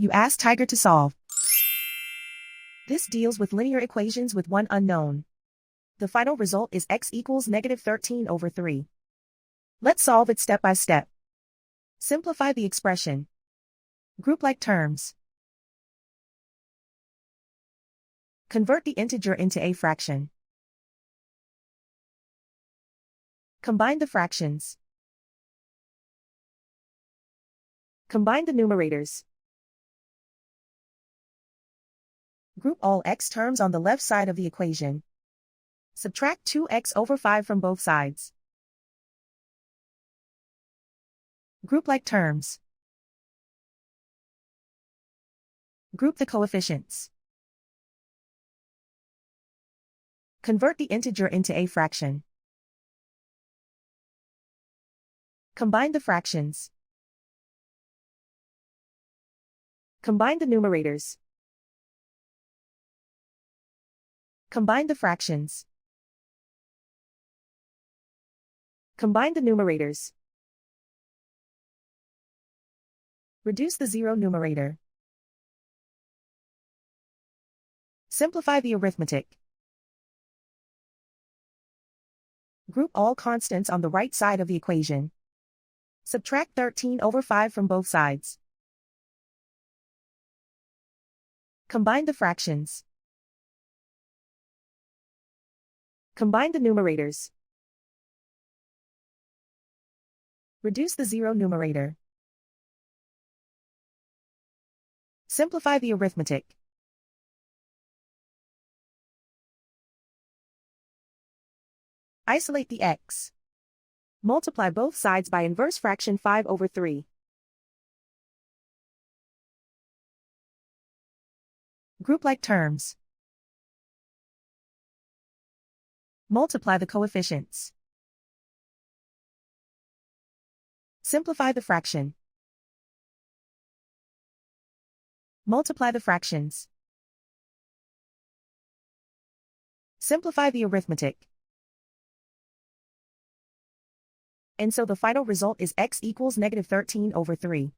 You ask Tiger to solve. This deals with linear equations with one unknown. The final result is x equals -13/3. Let's solve it step by step. Simplify the expression. Group like terms. Convert the integer into a fraction. Combine the fractions. Combine the numerators. Group all x terms on the left side of the equation. Subtract 2x/5 from both sides. Group like terms. Group the coefficients. Convert the integer into a fraction. Combine the fractions. Combine the numerators. Combine the fractions. Combine the numerators. Reduce the zero numerator. Simplify the arithmetic. Group all constants on the right side of the equation. Subtract 13/5 from both sides. Combine the fractions. Combine the numerators. Reduce the zero numerator. Simplify the arithmetic. Isolate the x. Multiply both sides by inverse fraction 5/3. Group like terms. Multiply the coefficients. Simplify the fraction. Multiply the fractions. Simplify the arithmetic. And so the final result is x equals -13/3.